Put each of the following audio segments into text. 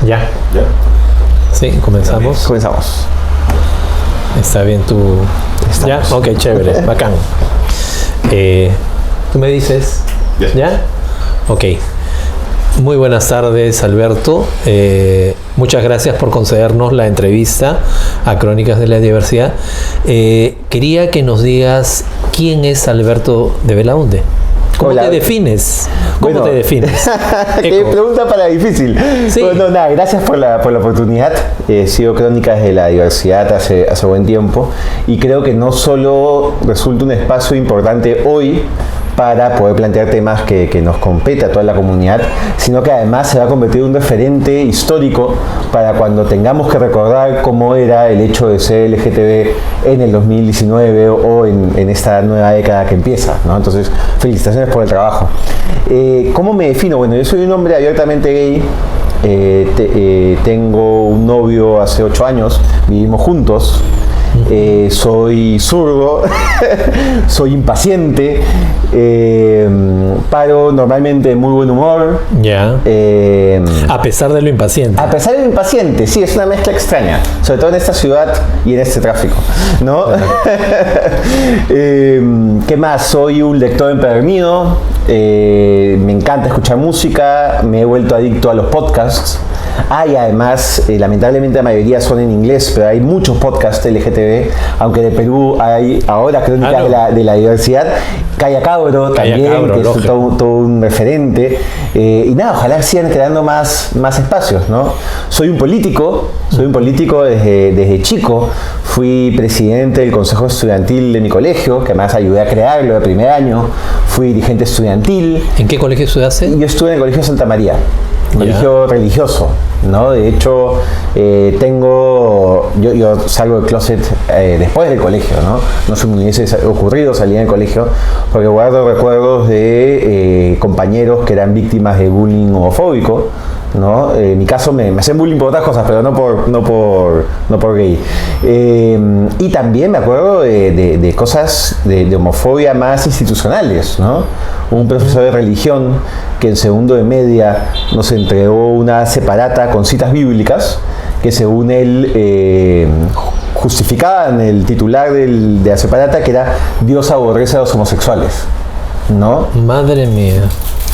Ya. Sí, comenzamos. Comenzamos. Está bien tú. ¿Ya? Ok, chévere, bacán. ¿Tú me dices? ¿Ya? Ok. Muy buenas tardes, Alberto. Muchas gracias por concedernos la entrevista a Crónicas de la Diversidad. Quería que nos digas quién es Alberto de Belaunde. ¿Cómo te defines? ¿Cómo te defines? Qué pregunta para difícil. Sí. Bueno, nada, gracias por la oportunidad. Sigo Crónicas de la Diversidad hace buen tiempo y creo que no solo resulta un espacio importante hoy para poder plantear temas que nos compete a toda la comunidad, sino que además se va a convertir en un referente histórico para cuando tengamos que recordar cómo era el hecho de ser LGTB en el 2019 o en esta nueva década que empieza, ¿no? Entonces, felicitaciones por el trabajo. ¿Cómo me defino? Bueno, yo soy un hombre abiertamente gay. Tengo un novio hace 8 años, vivimos juntos. Soy zurdo, soy impaciente, paro normalmente de muy buen humor. Ya. A pesar de lo impaciente. A pesar de lo impaciente, sí, es una mezcla extraña, sobre todo en esta ciudad y en este tráfico, ¿no? ¿Qué más? Soy un lector empedernido, me encanta escuchar música, me he vuelto adicto a los podcasts. Y además, lamentablemente la mayoría son en inglés, pero hay muchos podcasts LGTB, aunque de Perú hay ahora Crónicas de la Diversidad. Calla Cabro también, que es todo un referente. Y nada, ojalá sigan creando más espacios, ¿no? Soy un político desde chico. Fui presidente del consejo estudiantil de mi colegio, que además ayudé a crearlo de primer año. Fui dirigente estudiantil. ¿En qué colegio estudiaste? Yo estuve en el colegio Santa María. Colegio religioso, ¿no? De hecho, yo salgo del closet después del colegio, ¿no? No se me hubiese ocurrido salir del colegio porque guardo recuerdos de compañeros que eran víctimas de bullying homofóbico, ¿no? En mi caso me hacen bullying por otras cosas, pero no por gay. Y también me acuerdo de cosas de homofobia más institucionales, ¿no? Un profesor de religión que en segundo de media nos entregó una separata con citas bíblicas que según él justificaban el titular de la separata, que era Dios aborrece a los homosexuales, ¿no? Madre mía.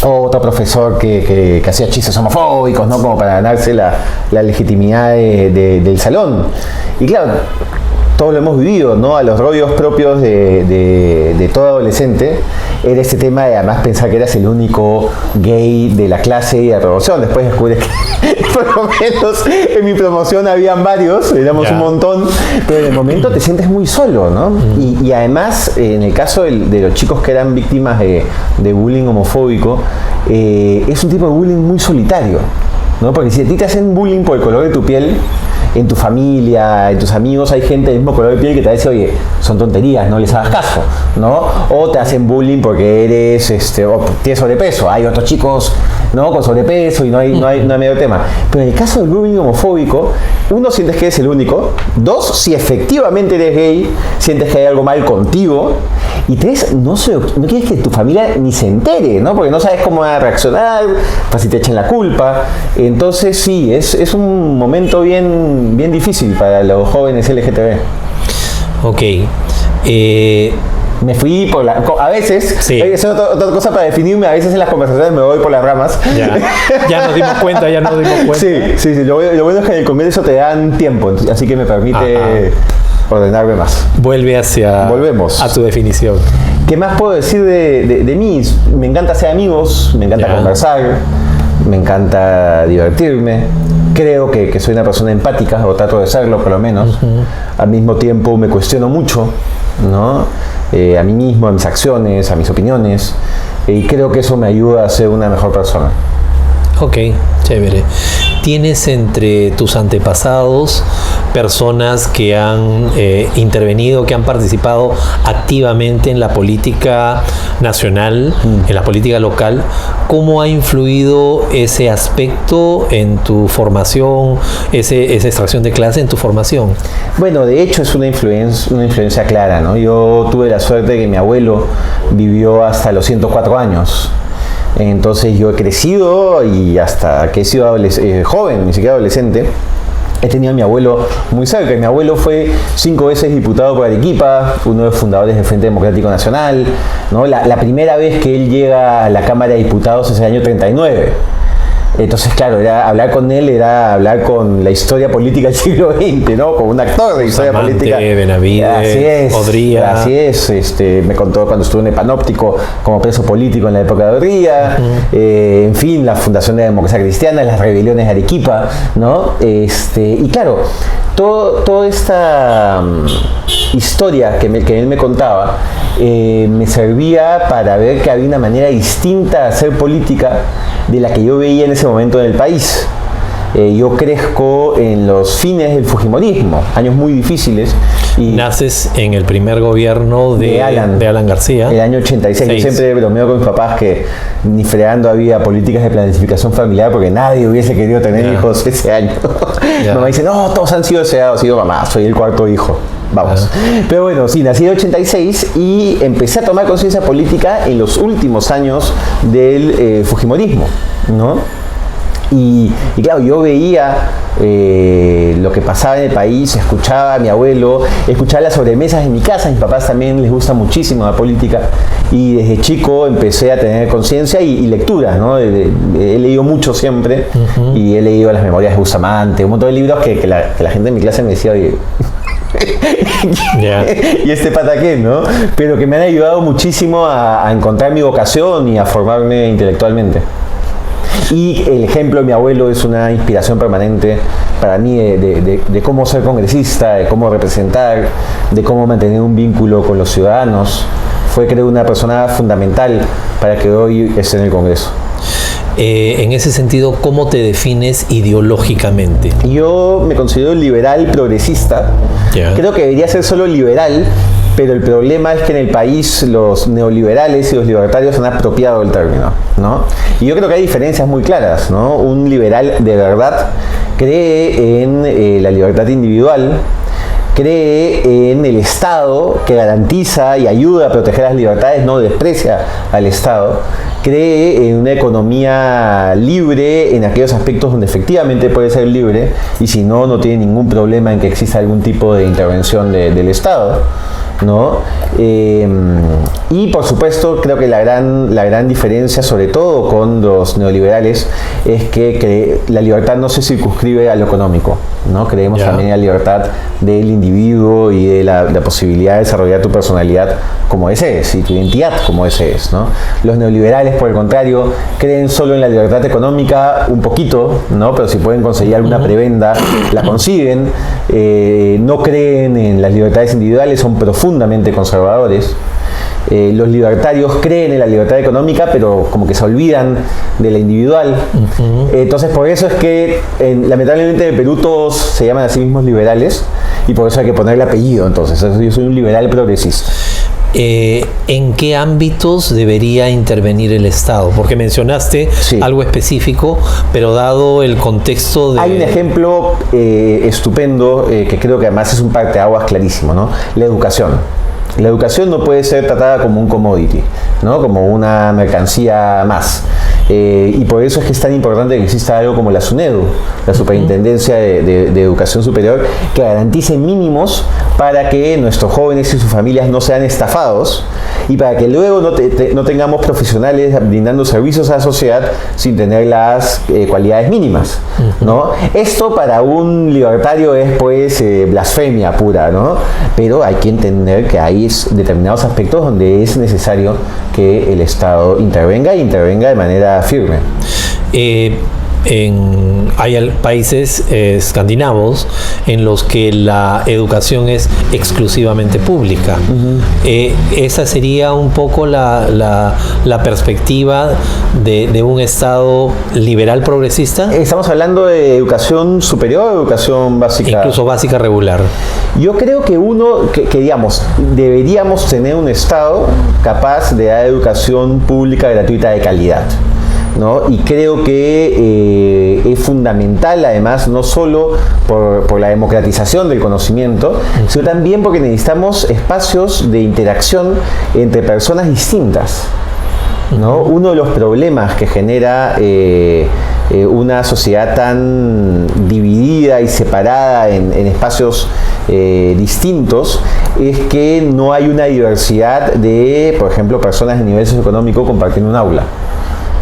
Otro profesor que hacía chistes homofóbicos, ¿no? Como para ganarse la legitimidad del salón. Y claro, todos lo hemos vivido, ¿no? A los rollos propios de todo adolescente era este tema de además pensar que eras el único gay de la clase y de la promoción. Después descubres que por lo menos en mi promoción habían varios, éramos un montón, pero en el momento te sientes muy solo, ¿no? Y además, en el caso de los chicos que eran víctimas de bullying homofóbico, es un tipo de bullying muy solitario, ¿no? Porque si a ti te hacen bullying por el color de tu piel, en tu familia, en tus amigos, hay gente del mismo color de piel que te dice, oye, son tonterías, no les hagas caso, ¿no? O te hacen bullying porque eres, o tienes sobrepeso. Hay otros chicos, ¿no? Con sobrepeso y no hay medio tema. Pero en el caso del bullying homofóbico, uno, sientes que eres el único. Dos, si efectivamente eres gay, sientes que hay algo mal contigo. Y tres, no quieres que tu familia ni se entere, ¿no? Porque no sabes cómo va a reaccionar, pues si te echan la culpa. Entonces sí, es un momento bien difícil para los jóvenes LGTB. Ok. Me fui a veces, sí. Es otra cosa para definirme, a veces en las conversaciones me voy por las ramas. Ya nos dimos cuenta. Sí. Lo bueno es que en el Congreso te dan tiempo, así que me permite ordenarme más. Volvemos a tu definición. ¿Qué más puedo decir de mí? Me encanta hacer amigos, me encanta conversar, me encanta divertirme. Creo que soy una persona empática, o trato de serlo por lo menos. Al mismo tiempo me cuestiono mucho, ¿no? A mí mismo, a mis acciones, a mis opiniones. Y creo que eso me ayuda a ser una mejor persona. Ok, chévere. ¿Tienes entre tus antepasados personas que han intervenido, que han participado activamente en la política nacional, en la política local? ¿Cómo ha influido ese aspecto en tu formación, esa extracción de clase en tu formación? Bueno, de hecho es una influencia clara, ¿no? Yo tuve la suerte de que mi abuelo vivió hasta los 104 años. Entonces yo he crecido y hasta que he sido joven, ni siquiera adolescente, he tenido a mi abuelo muy cerca. Mi abuelo fue 5 veces diputado por Arequipa, uno de los fundadores del Frente Democrático Nacional, ¿no? La primera vez que él llega a la Cámara de Diputados es el año 39. Entonces, claro, hablar con él era hablar con la historia política del siglo XX, ¿no? Con un actor de historia política. Benavides, Odría. Así es. Me contó cuando estuvo en el Panóptico como preso político en la época de Odría. En fin, la fundación de la democracia cristiana, las rebeliones de Arequipa, ¿no? Y claro, toda esta historia que él me contaba me servía para ver que había una manera distinta de hacer política de la que yo veía en ese momento en el país. Yo crezco en los fines del fujimorismo, años muy difíciles. Y naces en el primer gobierno de Alan García. El año 86. Yo siempre bromeo con mis papás que ni fregando había políticas de planificación familiar porque nadie hubiese querido tener hijos ese año. Mamá dice, no, todos han sido deseados. Digo, mamá, soy el 4º hijo. Vamos. Pero bueno, sí, nací en el 86 y empecé a tomar conciencia política en los últimos años del fujimorismo, ¿no? Y claro, yo veía lo que pasaba en el país, escuchaba a mi abuelo, escuchaba las sobremesas en mi casa. A mis papás también les gusta muchísimo la política y desde chico empecé a tener conciencia y lectura, ¿no? He leído mucho siempre y he leído las memorias de Bustamante, un montón de libros que la gente en mi clase me decía, oye, y este pataquén, ¿no? Pero que me han ayudado muchísimo a encontrar mi vocación y a formarme intelectualmente. Y el ejemplo de mi abuelo es una inspiración permanente para mí de cómo ser congresista, de cómo representar, de cómo mantener un vínculo con los ciudadanos. Fue, creo, una persona fundamental para que hoy esté en el Congreso. En ese sentido, ¿cómo te defines ideológicamente? Yo me considero liberal progresista. Creo que debería ser solo liberal, pero el problema es que en el país los neoliberales y los libertarios han apropiado el término, ¿no? Y yo creo que hay diferencias muy claras, ¿no? Un liberal de verdad cree en la libertad individual, cree en el Estado que garantiza y ayuda a proteger las libertades, no desprecia al Estado, cree en una economía libre en aquellos aspectos donde efectivamente puede ser libre y si no, no tiene ningún problema en que exista algún tipo de intervención del Estado, ¿no? Y por supuesto creo que la gran diferencia, sobre todo con los neoliberales, es que la libertad no se circunscribe a lo económico, ¿no? Creemos también en la libertad del individuo y de la posibilidad de desarrollar tu personalidad como ese es y tu identidad como ese es, ¿no? Los neoliberales, por el contrario, creen solo en la libertad económica un poquito, ¿no? Pero si pueden conseguir alguna prebenda, la consiguen. No creen en las libertades individuales, son profundamente conservadores. Los libertarios creen en la libertad económica, pero como que se olvidan de la individual. Entonces, por eso es que lamentablemente en el Perú todos se llaman a sí mismos liberales y por eso hay que ponerle apellido. Entonces, yo soy un liberal progresista. ¿En qué ámbitos debería intervenir el Estado? Porque mencionaste algo específico, pero dado el contexto de... Hay un ejemplo estupendo que creo que además es un parteaguas clarísimo, ¿no? La educación. La educación no puede ser tratada como un commodity, ¿no? Como una mercancía más. Y por eso es que es tan importante que exista algo como la SUNEDU, la Superintendencia de Educación Superior, que garantice mínimos para que nuestros jóvenes y sus familias no sean estafados y para que luego no tengamos profesionales brindando servicios a la sociedad sin tener las cualidades mínimas, ¿no? Esto para un libertario es pues blasfemia pura, ¿no? Pero hay que entender que hay determinados aspectos donde es necesario que el Estado intervenga de manera firme. Hay países escandinavos en los que la educación es exclusivamente pública. Esa sería un poco la perspectiva de un Estado liberal progresista. Estamos hablando de educación superior o educación básica. Incluso básica regular. Yo creo que digamos, deberíamos tener un Estado capaz de dar educación pública gratuita de calidad, ¿no? Y creo que es fundamental, además, no solo por la democratización del conocimiento, sino también porque necesitamos espacios de interacción entre personas distintas, ¿no? Uno de los problemas que genera una sociedad tan dividida y separada en espacios distintos es que no hay una diversidad de, por ejemplo, personas de nivel socioeconómico compartiendo un aula,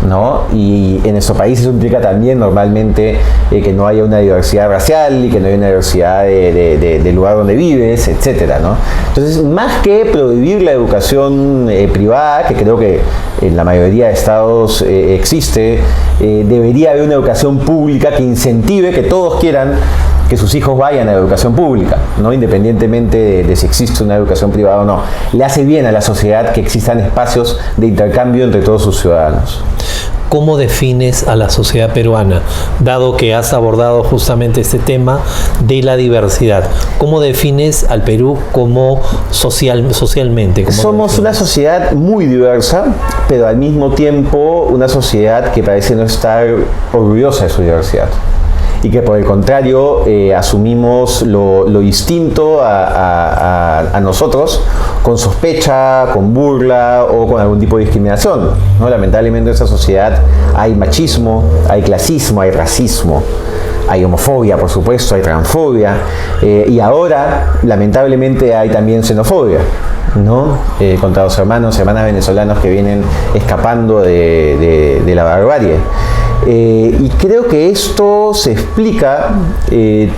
¿no? Y en nuestro país eso implica también normalmente que no haya una diversidad racial y que no haya una diversidad del lugar donde vives, etcétera, ¿no? Entonces, más que prohibir la educación privada, que creo que en la mayoría de estados existe, debería haber una educación pública que incentive que todos quieran que sus hijos vayan a la educación pública, ¿no? Independientemente de si existe una educación privada o no. Le hace bien a la sociedad que existan espacios de intercambio entre todos sus ciudadanos. ¿Cómo defines a la sociedad peruana? Dado que has abordado justamente este tema de la diversidad, ¿cómo defines al Perú como socialmente? Somos una sociedad muy diversa, pero al mismo tiempo una sociedad que parece no estar orgullosa de su diversidad. Y que por el contrario asumimos lo distinto a nosotros con sospecha, con burla o con algún tipo de discriminación, ¿no? Lamentablemente en esta sociedad hay machismo, hay clasismo, hay racismo, hay homofobia, por supuesto, hay transfobia y ahora lamentablemente hay también xenofobia, ¿no? Contra los hermanos y hermanas venezolanos que vienen escapando de la barbarie. Y creo que esto se explica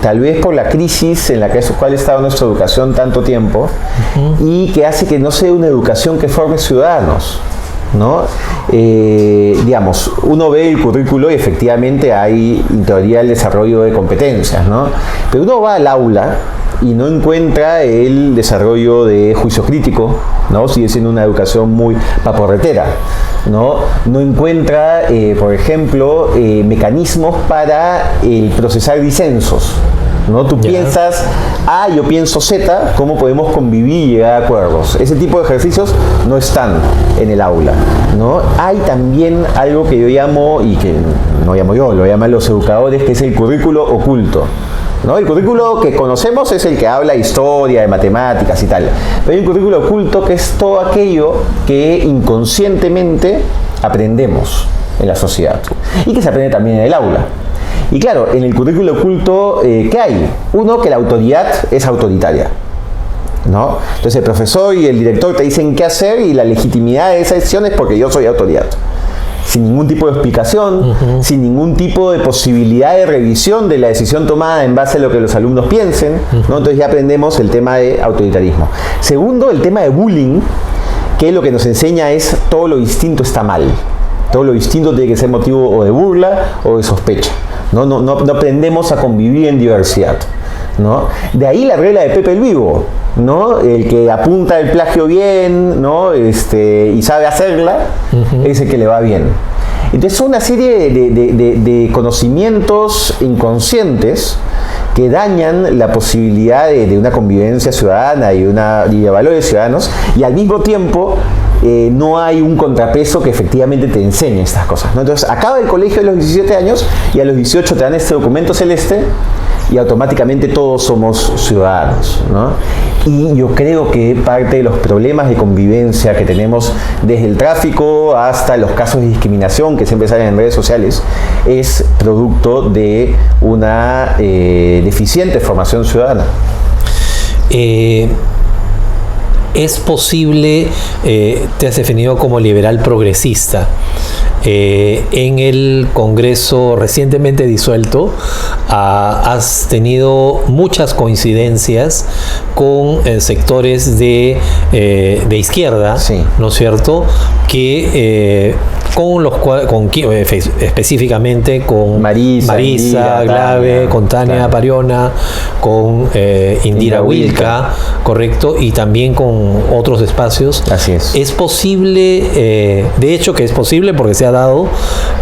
tal vez por la crisis en la cual ha estado nuestra educación tanto tiempo y que hace que no sea una educación que forme ciudadanos, ¿no? Digamos, uno ve el currículo y efectivamente hay en teoría el desarrollo de competencias, ¿no? Pero uno va al aula y no encuentra el desarrollo de juicio crítico, ¿no? Sigue siendo una educación muy paporretera, ¿no? No encuentra, por ejemplo, mecanismos para el procesar disensos, ¿no? Tú piensas A, yo pienso Z, ¿cómo podemos convivir y llegar a acuerdos? Ese tipo de ejercicios no están en el aula, ¿no? Hay también algo que yo llamo, y que no llamo yo, lo llaman los educadores, que es el currículo oculto, ¿no? El currículo que conocemos es el que habla de historia, de matemáticas y tal. Pero hay un currículo oculto que es todo aquello que inconscientemente aprendemos en la sociedad y que se aprende también en el aula. Y claro, en el currículo oculto, ¿qué hay? Uno, que la autoridad es autoritaria, ¿no? Entonces el profesor y el director te dicen qué hacer y la legitimidad de esa decisión es porque yo soy autoridad. Sin ningún tipo de explicación, sin ningún tipo de posibilidad de revisión de la decisión tomada en base a lo que los alumnos piensen, ¿no? Entonces ya aprendemos el tema de autoritarismo. Segundo, el tema de bullying, que lo que nos enseña es todo lo distinto está mal. Todo lo distinto tiene que ser motivo o de burla o de sospecha. No aprendemos a convivir en diversidad, ¿no? De ahí la regla de Pepe el Vivo, ¿no? El que apunta el plagio bien, ¿no? Y sabe hacerla, es el que le va bien. Entonces son una serie de conocimientos inconscientes que dañan la posibilidad de una convivencia ciudadana y de valores ciudadanos, y al mismo tiempo no hay un contrapeso que efectivamente te enseñe estas cosas, ¿no? Entonces acaba el colegio a los 17 años y a los 18 te dan este documento celeste y automáticamente todos somos ciudadanos, ¿no? Y yo creo que parte de los problemas de convivencia que tenemos desde el tráfico hasta los casos de discriminación que siempre salen en redes sociales es producto de una deficiente formación ciudadana. Es posible, te has definido como liberal progresista. En el Congreso recientemente disuelto has tenido muchas coincidencias con sectores de izquierda, sí, ¿no es cierto? Que con los cuales, específicamente con Marisa Glave, con Tania Pariona, con Indira Wilca, correcto, y también con otros espacios. Así es. Es posible, de hecho que es posible porque se ha dado,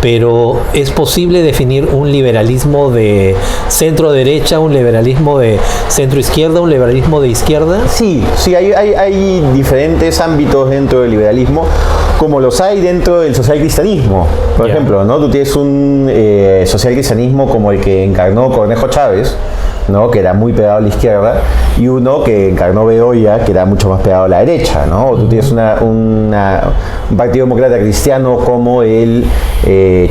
pero es posible definir un liberalismo de centro derecha, un liberalismo de centro izquierda, un liberalismo de izquierda. Sí, hay diferentes ámbitos dentro del liberalismo, como los hay dentro del socialcristianismo. Por ejemplo, ¿no? Tú tienes un socialcristianismo como el que encarnó Cornejo Chávez, ¿no? Que era muy pegado a la izquierda, y uno que encarnó Bedoya, que era mucho más pegado a la derecha, ¿no? O tú tienes un Partido Demócrata Cristiano como el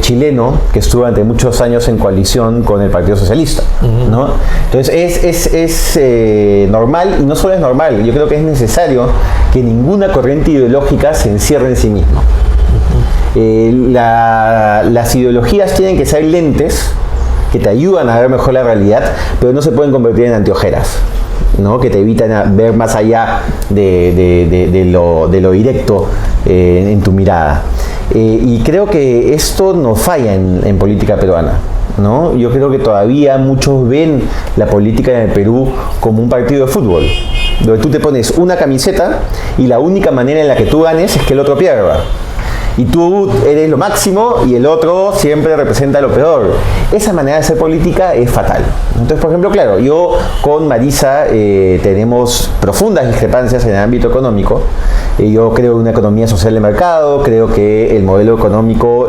chileno, que estuvo durante muchos años en coalición con el Partido Socialista, ¿no? Entonces es normal, y no solo es normal, yo creo que es necesario que ninguna corriente ideológica se encierre en sí misma. Las ideologías tienen que ser lentes que te ayudan a ver mejor la realidad, pero no se pueden convertir en anteojeras, ¿no? Que te evitan ver más allá de lo directo en tu mirada. Y creo que esto nos falla en política peruana, ¿no? Yo creo que todavía muchos ven la política en el Perú como un partido de fútbol, donde tú te pones una camiseta y la única manera en la que tú ganes es que el otro pierda. Y tú eres lo máximo y el otro siempre representa lo peor. Esa manera de hacer política es fatal. Entonces, por ejemplo, claro, yo con Marisa tenemos profundas discrepancias en el ámbito económico. Yo creo en una economía social de mercado, creo que el modelo económico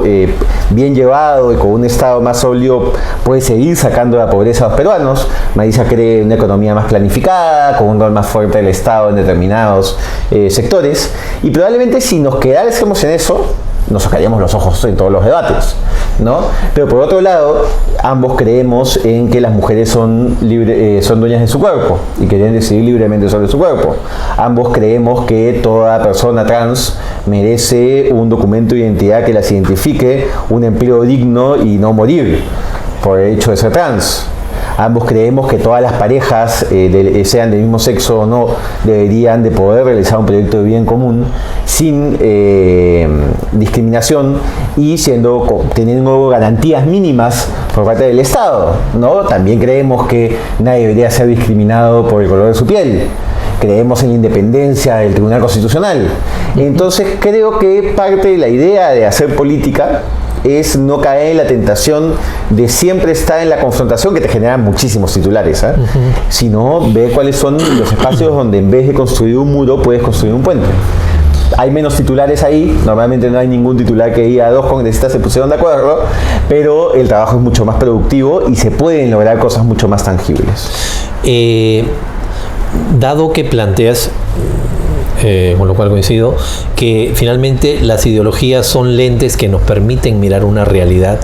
bien llevado y con un Estado más sólido puede seguir sacando de la pobreza a los peruanos. Marisa cree en una economía más planificada, con un rol más fuerte del Estado en determinados sectores. Y probablemente si nos quedásemos en eso, nos sacaríamos los ojos en todos los debates, ¿no? Pero por otro lado, ambos creemos en que las mujeres son dueñas de su cuerpo y que deben decidir libremente sobre su cuerpo. Ambos creemos que toda persona trans merece un documento de identidad que las identifique, un empleo digno y no morir por el hecho de ser trans. Ambos creemos que todas las parejas, sean del mismo sexo o no, deberían de poder realizar un proyecto de bien común sin discriminación y teniendo garantías mínimas por parte del Estado, ¿no? También creemos que nadie debería ser discriminado por el color de su piel. Creemos en la independencia del Tribunal Constitucional. Entonces creo que parte de la idea de hacer política es no caer en la tentación de siempre estar en la confrontación, que te generan muchísimos titulares, sino ver cuáles son los espacios donde en vez de construir un muro puedes construir un puente. Hay menos titulares ahí, normalmente no hay ningún titular que diga dos congresistas se pusieron de acuerdo, pero el trabajo es mucho más productivo y se pueden lograr cosas mucho más tangibles. Dado que planteas, con lo cual coincido, que finalmente las ideologías son lentes que nos permiten mirar una realidad,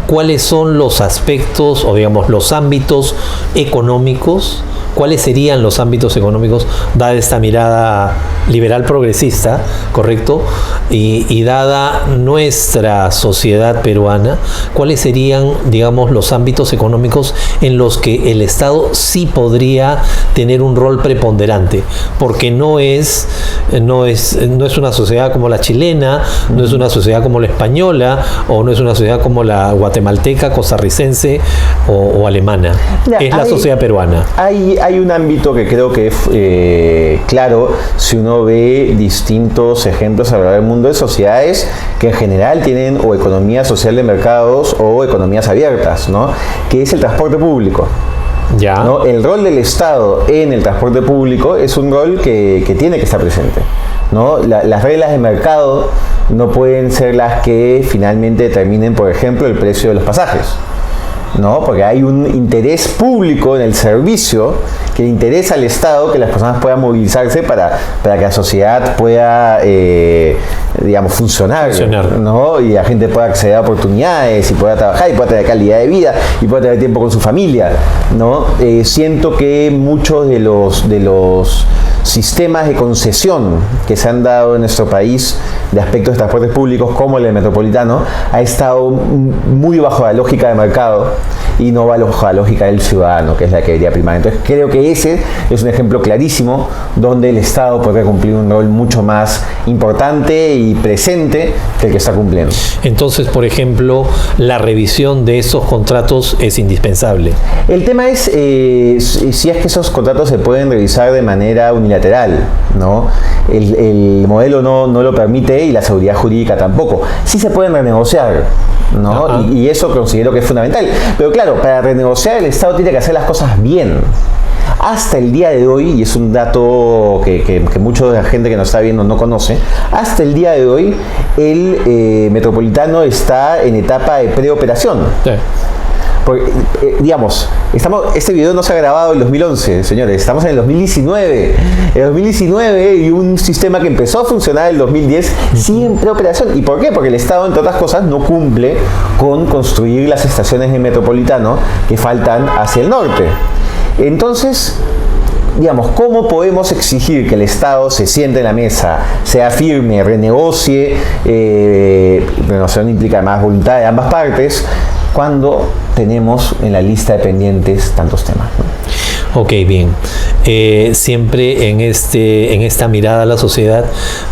¿cuáles son los aspectos o digamos los ámbitos económicos? ¿Cuáles serían los ámbitos económicos, dada esta mirada liberal progresista, correcto? Y dada nuestra sociedad peruana, ¿cuáles serían, digamos, los ámbitos económicos en los que el Estado sí podría tener un rol preponderante? Porque no es una sociedad como la chilena, no es una sociedad como la española, o no es una sociedad como la guatemalteca, costarricense o alemana. Es la sociedad peruana. Hay un ámbito que creo que es claro si uno ve distintos ejemplos alrededor del mundo de sociedades que en general tienen o economía social de mercados o economías abiertas, ¿no? Que es el transporte público. Ya. ¿No? El rol del Estado en el transporte público es un rol que tiene que estar presente, ¿no? Las reglas de mercado no pueden ser las que finalmente determinen, por ejemplo, el precio de los pasajes, ¿no? Porque hay un interés público en el servicio que le interesa al Estado que las personas puedan movilizarse para que la sociedad pueda, digamos, funcionar, ¿no? Y la gente pueda acceder a oportunidades y pueda trabajar y pueda tener calidad de vida y pueda tener tiempo con su familia, ¿no? Siento que muchos de los sistemas de concesión que se han dado en nuestro país de aspectos de transportes públicos como el del metropolitano ha estado muy bajo la lógica de mercado y no bajo la lógica del ciudadano, que es la que debería primar. Entonces creo que ese es un ejemplo clarísimo donde el Estado puede cumplir un rol mucho más importante y presente que el que está cumpliendo. Entonces, por ejemplo, la revisión de esos contratos es indispensable. El tema es si es que esos contratos se pueden revisar de manera unilateral, ¿no? El modelo no lo permite y la seguridad jurídica tampoco. Sí se pueden renegociar, ¿no? Y eso considero que es fundamental. Pero claro, para renegociar el Estado tiene que hacer las cosas bien. Hasta el día de hoy, y es un dato que mucha de la gente que nos está viendo no conoce, hasta el día de hoy el metropolitano está en etapa de preoperación. Sí. Porque, digamos, este video no se ha grabado en 2011, señores, estamos en el 2019. El 2019 y un sistema que empezó a funcionar en el 2010 sigue en preoperación. ¿Y por qué? Porque el Estado, entre otras cosas, no cumple con construir las estaciones de metropolitano que faltan hacia el norte. Entonces, digamos, ¿cómo podemos exigir que el Estado se siente en la mesa, sea firme, renegocie? Renegociación implica más voluntad de ambas partes, cuando tenemos en la lista de pendientes tantos temas, ¿no? Ok, bien. Siempre en esta mirada a la sociedad,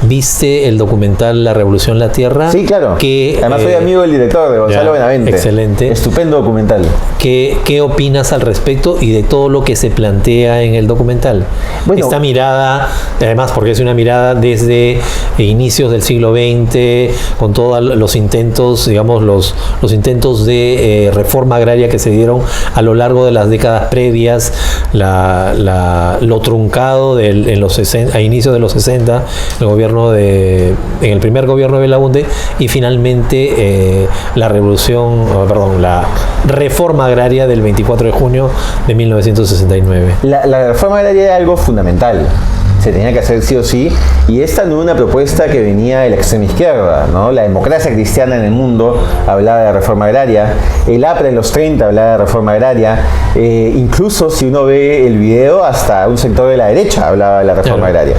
¿viste el documental La Revolución La Tierra? Sí, claro. Además soy amigo del director, de Gonzalo Benavente. Excelente. Estupendo documental. ¿Qué opinas al respecto y de todo lo que se plantea en el documental? Bueno, esta mirada, además porque es una mirada desde inicios del siglo XX, con todos los intentos, digamos, los intentos de reforma agraria que se dieron a lo largo de las décadas previas, lo truncado a inicios de los 60, en el primer gobierno de Belaúnde, y finalmente la reforma agraria del 24 de junio de 1969. La reforma agraria era algo fundamental. Se tenía que hacer sí o sí, y esta no es una propuesta que venía de la extrema izquierda, ¿no? La democracia cristiana en el mundo hablaba de reforma agraria, el APRA en los 30 hablaba de reforma agraria, incluso si uno ve el video, hasta un sector de la derecha hablaba de la reforma agraria,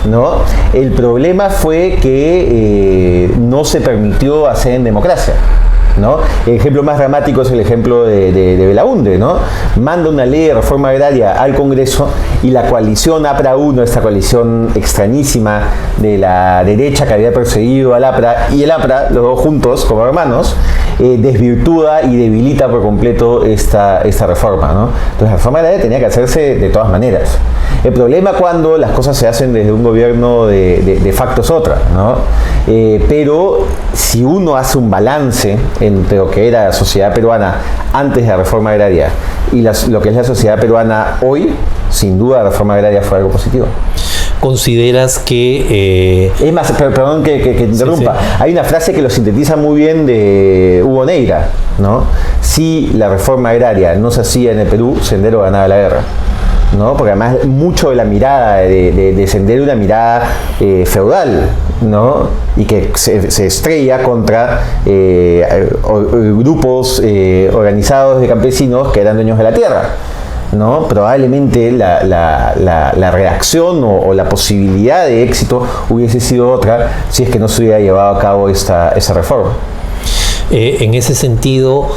¿no? El problema fue que no se permitió hacer en democracia, ¿no? El ejemplo más dramático es el ejemplo de Belaúnde, ¿no? Manda una ley de reforma agraria al Congreso y la coalición APRA 1, esta coalición extrañísima de la derecha que había perseguido al APRA y el APRA, los dos juntos como hermanos, desvirtúa y debilita por completo esta reforma, ¿no? Entonces la reforma agraria tenía que hacerse de todas maneras. El problema cuando las cosas se hacen desde un gobierno de facto es otra, ¿no? Pero si uno hace un balance entre lo que era la sociedad peruana antes de la reforma agraria y lo que es la sociedad peruana hoy, sin duda la reforma agraria fue algo positivo. ¿Consideras que...? Es más, perdón que interrumpa, sí. Hay una frase que lo sintetiza muy bien de Hugo Neira, ¿no? Si la reforma agraria no se hacía en el Perú, Sendero ganaba la guerra, ¿no? Porque además mucho de la mirada de Sendero, una mirada feudal, ¿no? Y que se estrella contra grupos organizados de campesinos que eran dueños de la tierra, ¿no? Probablemente la reacción o la posibilidad de éxito hubiese sido otra si es que no se hubiera llevado a cabo esa reforma. En ese sentido,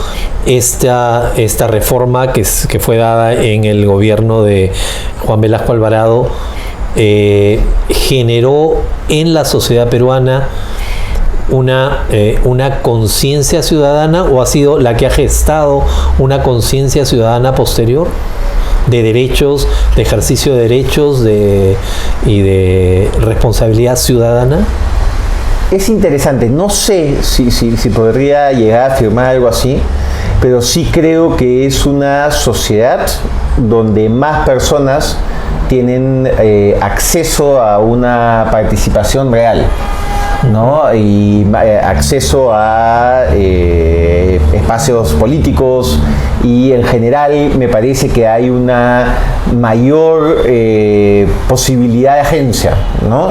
esta reforma que fue dada en el gobierno de Juan Velasco Alvarado generó en la sociedad peruana una conciencia ciudadana, o ha sido la que ha gestado una conciencia ciudadana posterior de derechos, de ejercicio de derechos y de responsabilidad ciudadana. Es interesante, no sé si podría llegar a afirmar algo así, pero sí creo que es una sociedad donde más personas tienen acceso a una participación real, ¿no? Y acceso a espacios políticos, y en general me parece que hay una mayor posibilidad de agencia, ¿no?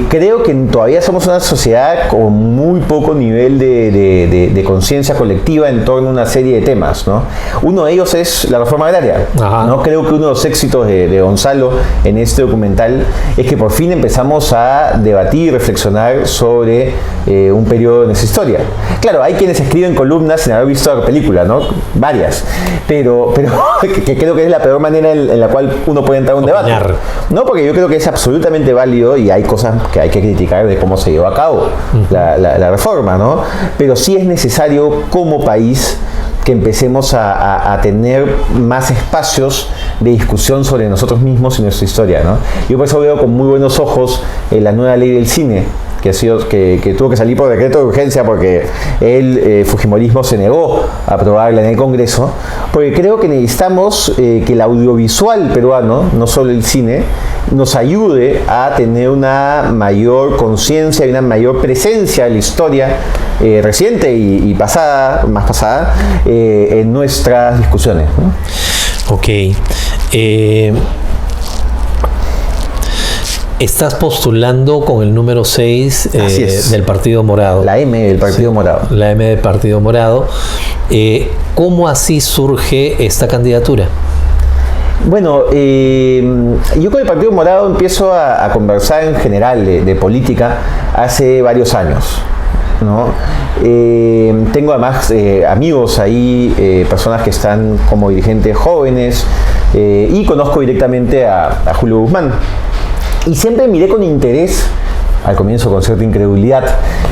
Creo que todavía somos una sociedad con muy poco nivel de conciencia colectiva en torno a una serie de temas, ¿no? Uno de ellos es la reforma agraria, ¿no? Creo que uno de los éxitos de Gonzalo en este documental es que por fin empezamos a debatir y reflexionar sobre un periodo de nuestra historia. Claro, hay quienes escriben columnas sin haber visto la película, ¿no? Varias, pero que creo que es la peor manera en la cual uno puede entrar a un debate, ¿no? Porque yo creo que es absolutamente válido y hay cosas que hay que criticar de cómo se llevó a cabo la reforma, ¿no? Pero sí es necesario como país que empecemos a tener más espacios de discusión sobre nosotros mismos y nuestra historia, ¿no? Yo por eso veo con muy buenos ojos la nueva ley del cine, que tuvo que salir por decreto de urgencia porque el fujimorismo se negó a aprobarla en el Congreso, porque creo que necesitamos que el audiovisual peruano, no solo el cine, nos ayude a tener una mayor conciencia y una mayor presencia de la historia reciente y pasada, más pasada, en nuestras discusiones, ¿no? Ok. Estás postulando con el número 6 del Partido Morado. La M del Partido Morado. La M del Partido Morado. ¿Cómo así surge esta candidatura? Bueno, yo con el Partido Morado empiezo a conversar en general de política hace varios años, ¿no? Tengo además amigos ahí, personas que están como dirigentes jóvenes, y conozco directamente a Julio Guzmán. Y siempre miré con interés, al comienzo con cierta incredulidad,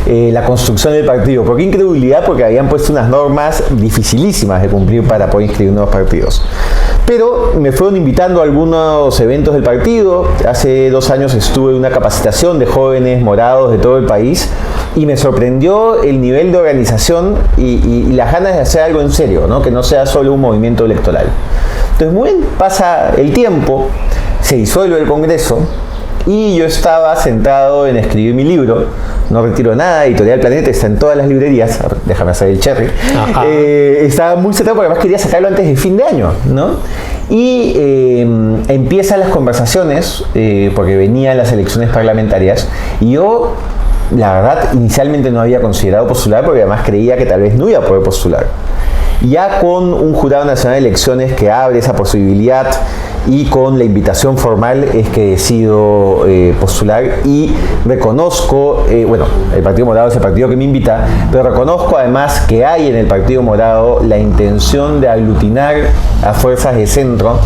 la construcción del partido. ¿Por qué incredulidad? Porque habían puesto unas normas dificilísimas de cumplir para poder inscribir nuevos partidos. Pero me fueron invitando a algunos eventos del partido. Hace 2 años estuve en una capacitación de jóvenes morados de todo el país y me sorprendió el nivel de organización y las ganas de hacer algo en serio, ¿no? Que no sea solo un movimiento electoral. Entonces, muy bien, pasa el tiempo, se disuelve el Congreso y yo estaba sentado en escribir mi libro. No retiro nada, Editorial Planeta está en todas las librerías, déjame hacer el cherry. Estaba muy sentado porque además quería sacarlo antes de fin de año, ¿no? Y empiezan las conversaciones, porque venían las elecciones parlamentarias, y yo, la verdad, inicialmente no había considerado postular porque además creía que tal vez no iba a poder postular. Ya con un Jurado Nacional de Elecciones que abre esa posibilidad y con la invitación formal es que decido postular y reconozco, bueno, el Partido Morado es el partido que me invita, pero reconozco además que hay en el Partido Morado la intención de aglutinar a fuerzas de centro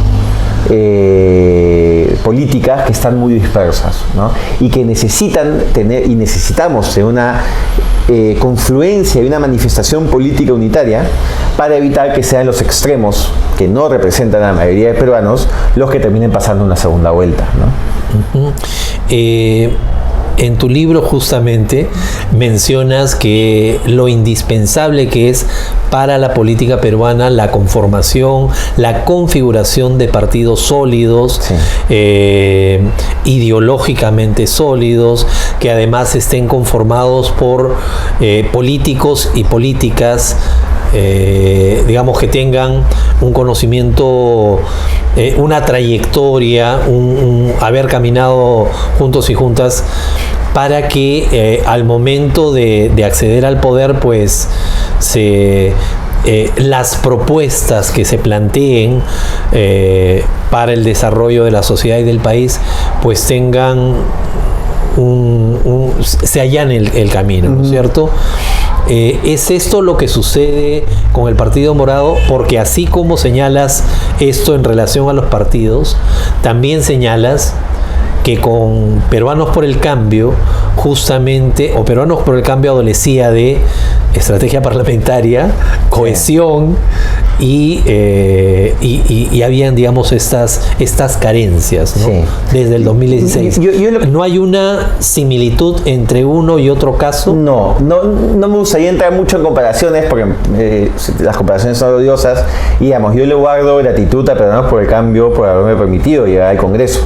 políticas que están muy dispersas, ¿no? Y que necesitan tener, y necesitamos de una confluencia y una manifestación política unitaria para evitar que sean los extremos que no representan a la mayoría de peruanos los que terminen pasando una segunda vuelta, ¿no? En tu libro justamente mencionas que lo indispensable que es para la política peruana la conformación, la configuración de partidos sólidos, sí, ideológicamente sólidos, que además estén conformados por políticos y políticas, digamos, que tengan un conocimiento, una trayectoria, haber caminado juntos y juntas, para que al momento de acceder al poder, pues las propuestas que se planteen para el desarrollo de la sociedad y del país, pues tengan se allane el camino, ¿no es cierto? ¿Es esto lo que sucede con el Partido Morado? Porque así como señalas esto en relación a los partidos, también señalas que con Peruanos por el Cambio, justamente, o Peruanos por el Cambio adolecía de estrategia parlamentaria, cohesión, y habían, digamos, estas carencias, ¿no? Sí. Desde el 2016. ¿No hay una similitud entre uno y otro caso? No me gustaría entrar mucho en comparaciones porque las comparaciones son odiosas, y digamos, yo le guardo gratitud a Peruanos por el Cambio por haberme permitido llegar al Congreso,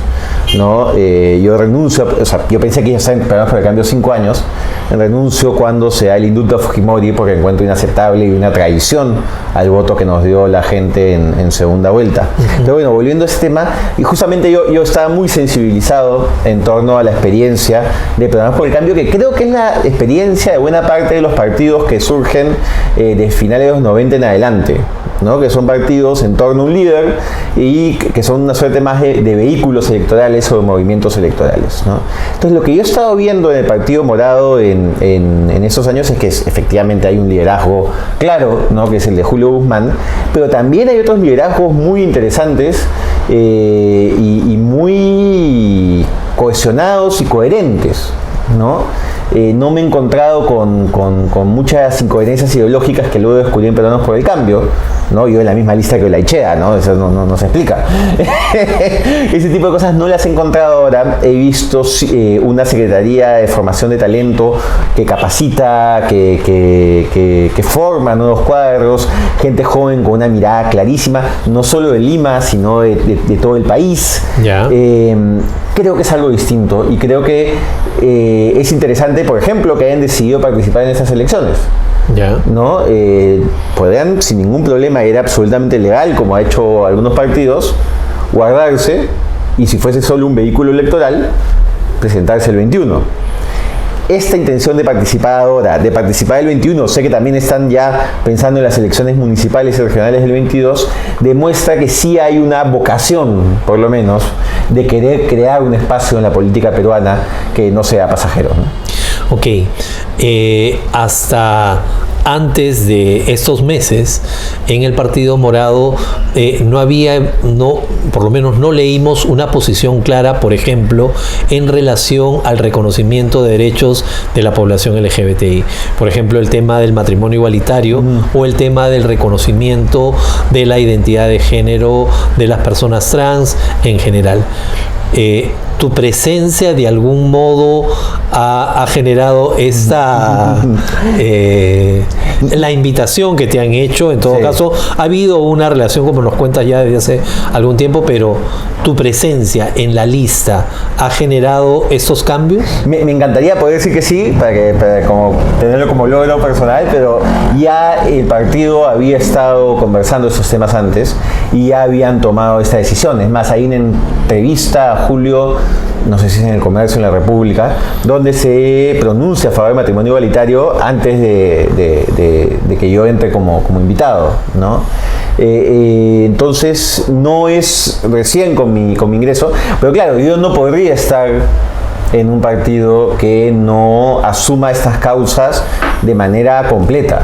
¿no? Yo renuncio, o sea, yo pensé que iba a estar en Peruanos por el Cambio 5 años, renuncio cuando se da el indulto a Fujimori porque encuentro inaceptable y una traición al voto que nos dio la gente en segunda vuelta. Pero bueno, volviendo a ese tema, y justamente yo estaba muy sensibilizado en torno a la experiencia de Peruanos por el Cambio, que creo que es la experiencia de buena parte de los partidos que surgen de finales de los 90 en adelante, ¿no? Que son partidos en torno a un líder y que son una suerte más de vehículos electorales o de movimientos electorales, ¿no? Entonces, lo que yo he estado viendo en el Partido Morado en esos años es que efectivamente hay un liderazgo claro, ¿no? Que es el de Julio Guzmán, pero también hay otros liderazgos muy interesantes y muy cohesionados y coherentes, ¿no? No me he encontrado con muchas incoherencias ideológicas que luego descubrí en Peruanos por el Cambio, ¿no? Yo en la misma lista que Olaichea, ¿no? Eso no se explica. Ese tipo de cosas no las he encontrado ahora. He visto una Secretaría de Formación de Talento que capacita, que forma nuevos cuadros, gente joven con una mirada clarísima, no solo de Lima, sino de todo el país. Ya. Creo que es algo distinto y creo que es interesante, por ejemplo, que hayan decidido participar en esas elecciones. Ya. ¿No? Podrían sin ningún problema, era absolutamente legal, como ha hecho algunos partidos, guardarse y si fuese solo un vehículo electoral, presentarse el 21. Esta intención de participar ahora, de participar el 21, sé que también están ya pensando en las elecciones municipales y regionales del 22, demuestra que sí hay una vocación, por lo menos, de querer crear un espacio en la política peruana que no sea pasajero, ¿no? Ok, hasta antes de estos meses en el Partido Morado por lo menos no leímos una posición clara, por ejemplo, en relación al reconocimiento de derechos de la población LGBTI. Por ejemplo, el tema del matrimonio igualitario o el tema del reconocimiento de la identidad de género de las personas trans en general. Tu presencia de algún modo ha generado la invitación que te han hecho. En todo caso, ha habido una relación, como nos cuentas ya desde hace algún tiempo, pero tu presencia en la lista ha generado estos cambios. Me encantaría poder decir que sí, para como tenerlo como logro personal, pero ya el partido había estado conversando esos temas antes y ya habían tomado esta decisión. Es más, hay una entrevista a Julio, no sé si es en El Comercio, en La República, donde se pronuncia a favor del matrimonio igualitario antes de que yo entre como invitado, ¿no? Entonces no es recién con mi ingreso, pero claro, yo no podría estar en un partido que no asuma estas causas de manera completa,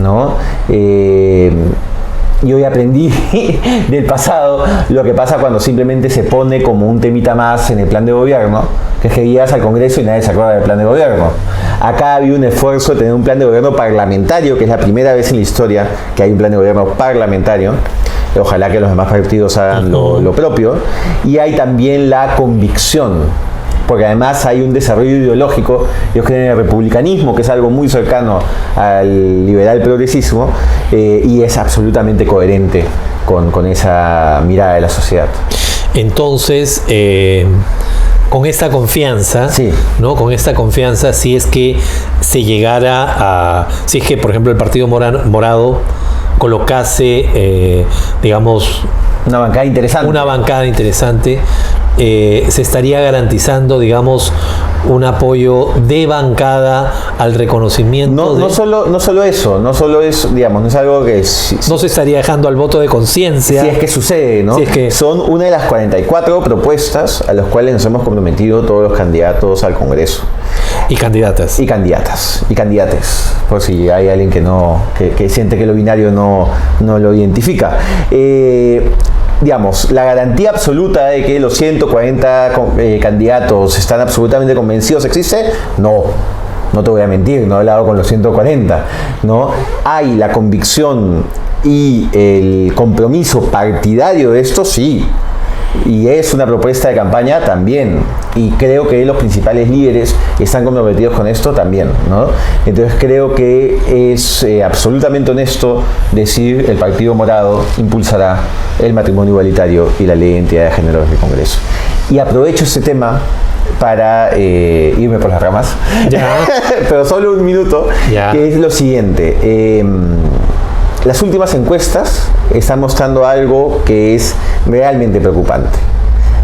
¿no? Yo ya aprendí del pasado lo que pasa cuando simplemente se pone como un temita más en el plan de gobierno, que es que llegas al Congreso y nadie se acuerda del plan de gobierno. Acá había un esfuerzo de tener un plan de gobierno parlamentario, que es la primera vez en la historia que hay un plan de gobierno parlamentario. Ojalá que los demás partidos hagan lo propio. Y hay también la convicción, porque además hay un desarrollo ideológico. Ellos creen en el republicanismo, que es algo muy cercano al liberal progresismo, y es absolutamente coherente con esa mirada de la sociedad. Entonces, con esta confianza, sí, ¿no? Con esta confianza, si es que se llegara si es que, por ejemplo, el Partido Morado colocase, digamos, una bancada interesante, se estaría garantizando, digamos, un apoyo de bancada al reconocimiento. No solo eso, digamos, no es algo que no se estaría dejando al voto de conciencia. Si es que sucede, ¿no? Si es que son una de las 44 propuestas a las cuales nos hemos comprometido todos los candidatos al Congreso. Y candidatas. Y candidates, por si hay alguien que siente que lo binario no lo identifica. Digamos, la garantía absoluta de que los 140 candidatos están absolutamente convencidos existe, no te voy a mentir, no he hablado con los 140, ¿no? Hay la convicción y el compromiso partidario de esto, sí, y es una propuesta de campaña también, y creo que los principales líderes están comprometidos con esto también, ¿no? Entonces creo que es absolutamente honesto decir el Partido Morado impulsará el matrimonio igualitario y la ley de identidad de género del Congreso. Y aprovecho este tema para irme por las ramas, ya. Pero solo un minuto, ya. Que es lo siguiente. Las últimas encuestas están mostrando algo que es realmente preocupante,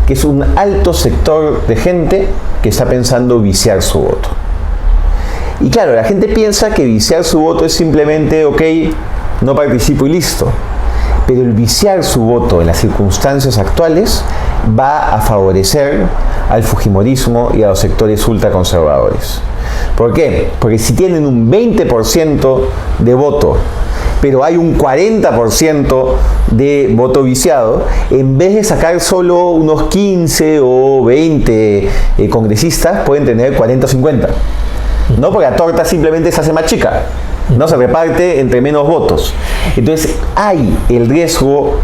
que es un alto sector de gente que está pensando viciar su voto. Y claro, la gente piensa que viciar su voto es simplemente, ok, no participo y listo. Pero el viciar su voto en las circunstancias actuales va a favorecer al fujimorismo y a los sectores ultraconservadores. ¿Por qué? Porque si tienen un 20% de voto, pero hay un 40% de voto viciado, en vez de sacar solo unos 15 o 20 congresistas, pueden tener 40 o 50. No, porque la torta simplemente se hace más chica. no se reparte entre menos votos. Entonces hay el riesgo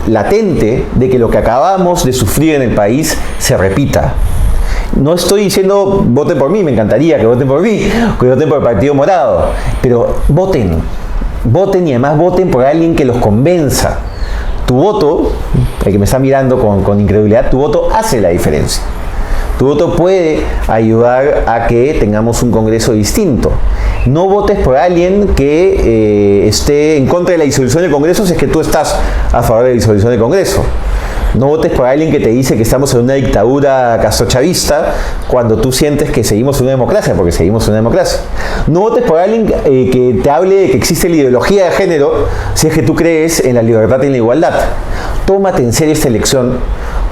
latente de que lo que acabamos de sufrir en el país se repita. No estoy diciendo voten por mí, me encantaría que voten por mí, que voten por el Partido Morado, pero voten y además voten por alguien que los convenza. Tu voto, el que me está mirando con incredulidad, tu voto hace la diferencia. Tu voto puede ayudar a que tengamos un Congreso distinto. No votes por alguien que esté en contra de la disolución del Congreso si es que tú estás a favor de la disolución del Congreso. No votes por alguien que te dice que estamos en una dictadura castrochavista cuando tú sientes que seguimos en una democracia, porque seguimos en una democracia. No votes por alguien que te hable de que existe la ideología de género si es que tú crees en la libertad y en la igualdad. Tómate en serio esta elección,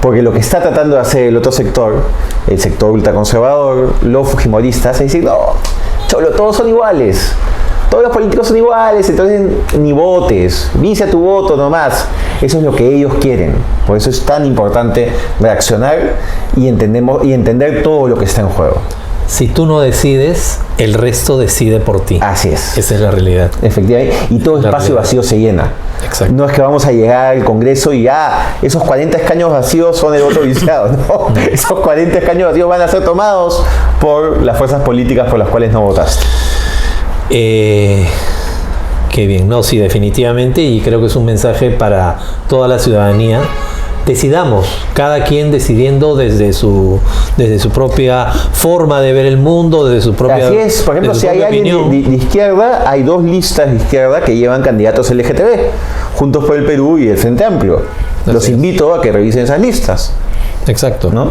porque lo que está tratando de hacer el otro sector, el sector ultraconservador, los fujimoristas, es decir, no, cholo, todos son iguales. Todos los políticos son iguales, entonces ni votes, vicia tu voto nomás. Eso es lo que ellos quieren. Por eso es tan importante reaccionar y entender todo lo que está en juego. Si tú no decides, el resto decide por ti. Así es. Esa es la realidad. Efectivamente. Y todo espacio vacío se llena. Exacto. No es que vamos a llegar al Congreso y esos 40 escaños vacíos son el voto viciado. No. Esos 40 escaños vacíos van a ser tomados por las fuerzas políticas por las cuales no votaste. Qué bien, no, sí, definitivamente, y creo que es un mensaje para toda la ciudadanía. Decidamos, cada quien decidiendo desde su propia forma de ver el mundo, desde su propia opinión. Así es, por ejemplo, si hay alguien de izquierda, hay dos listas de izquierda que llevan candidatos LGTB, Juntos por el Perú y el Frente Amplio. Los invito a que revisen esas listas. Exacto. ¿No?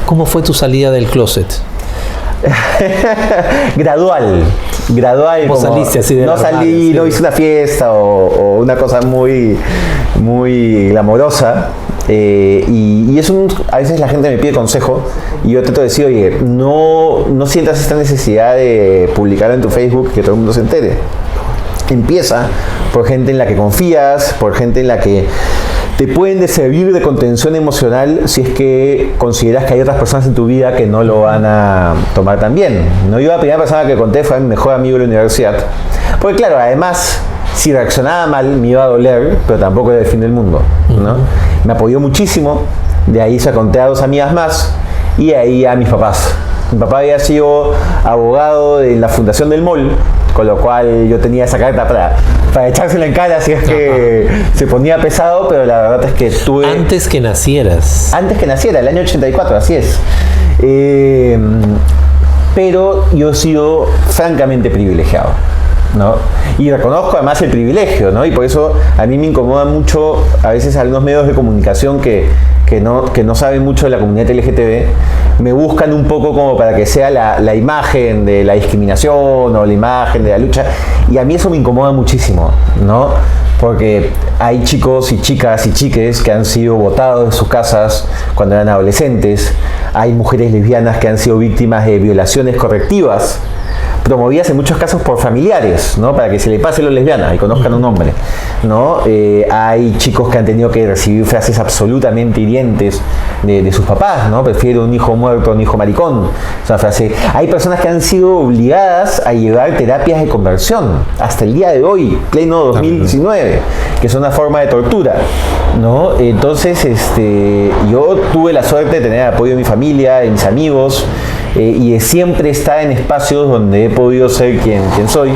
¿Cómo fue tu salida del closet? gradual. ¿Cómo saliste así de no normal, salí, sí? No hice una fiesta o una cosa muy glamorosa. Y a veces la gente me pide consejo y yo trato de decir, oye, no sientas esta necesidad de publicar en tu Facebook que todo el mundo se entere. Empieza por gente en la que confías, por gente en la que te pueden servir de contención emocional si es que consideras que hay otras personas en tu vida que no lo van a tomar tan bien. ¿No? Yo la primera persona que conté fue a mi mejor amigo de la universidad. Porque claro, además, si reaccionaba mal me iba a doler, pero tampoco era el fin del mundo, ¿no? Me apoyó muchísimo, de ahí se conté a dos amigas más y de ahí a mis papás. Mi papá había sido abogado en la fundación del MOL, con lo cual yo tenía esa carta para echársela en cara si es que se ponía pesado, pero la verdad es que tuve... Antes que nacieras. Antes que naciera, el año 84, así es. Pero yo he sido francamente privilegiado, ¿no? Y reconozco además el privilegio, ¿no? Y por eso a mí me incomoda mucho a veces algunos medios de comunicación que no saben mucho de la comunidad LGTB, me buscan un poco como para que sea la imagen de la discriminación o la imagen de la lucha, y a mí eso me incomoda muchísimo, ¿no? Porque hay chicos y chicas y chiques que han sido botados de sus casas cuando eran adolescentes, hay mujeres lesbianas que han sido víctimas de violaciones correctivas, promovidas en muchos casos por familiares, ¿no? Para que se le pase lo lesbiana y conozcan un hombre, ¿no? Hay chicos que han tenido que recibir frases absolutamente hirientes de sus papás, ¿no? Prefiero un hijo muerto a un hijo maricón. Es una frase. Hay personas que han sido obligadas a llevar terapias de conversión hasta el día de hoy, pleno 2019, que es una forma de tortura, ¿no? Entonces, yo tuve la suerte de tener apoyo de mi familia, de mis amigos, y de siempre estar en espacios donde he podido ser quien soy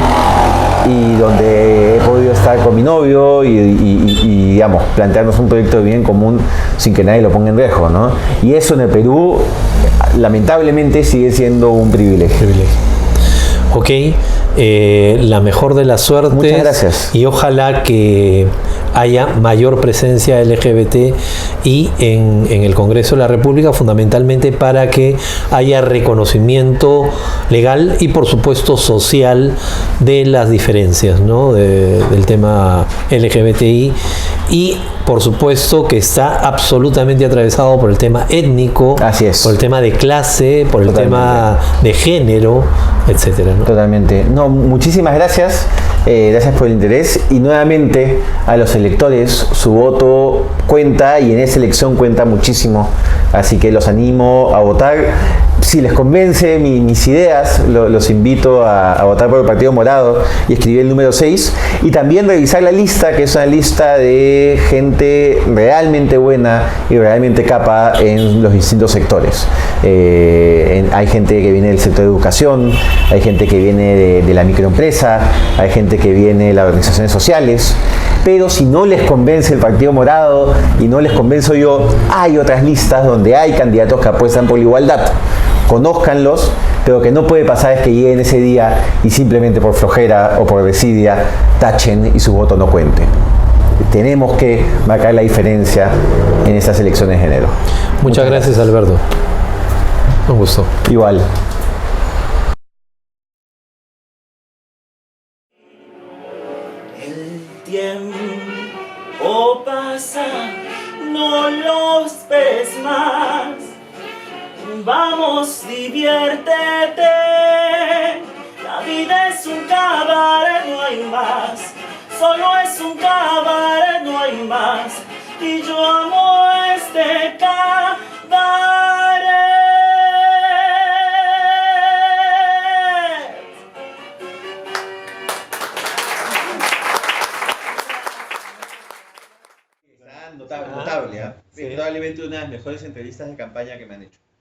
y donde he podido estar con mi novio y digamos, plantearnos un proyecto de bien común sin que nadie lo ponga en riesgo, ¿no? Y eso en el Perú lamentablemente sigue siendo un privilegio. Ok, la mejor de las suertes. Muchas gracias. Y ojalá que haya mayor presencia LGBT y en el Congreso de la República, fundamentalmente para que haya reconocimiento legal y por supuesto social de las diferencias, ¿no? Del tema LGBTI, y por supuesto que está absolutamente atravesado por el tema étnico, así es, por el tema de clase, por el tema de género, etcétera, ¿no? Totalmente. No, muchísimas gracias. Gracias por el interés y nuevamente a los electores, su voto cuenta y en esa elección cuenta muchísimo, así que los animo a votar. Si les convence mis ideas, los invito a votar por el Partido Morado y escribir el número 6. Y también revisar la lista, que es una lista de gente realmente buena y realmente capa en los distintos sectores. Hay gente que viene del sector de educación, hay gente que viene de la microempresa, hay gente que viene de las organizaciones sociales. Pero si no les convence el Partido Morado y no les convenzo yo, hay otras listas donde hay candidatos que apuestan por la igualdad. Conózcanlos, pero que no puede pasar es que lleguen ese día y simplemente por flojera o por desidia tachen y su voto no cuente. Tenemos que marcar la diferencia en estas elecciones de enero. Muchas gracias, Alberto. Un gusto. Igual. El tiempo pasa, no los ves más. Vamos, diviértete. La vida es un cabaret, no hay más. Solo es un cabaret, no hay más. Y yo amo este cabaret. Notable, ¿eh? Probablemente una de las mejores entrevistas de campaña que me han hecho.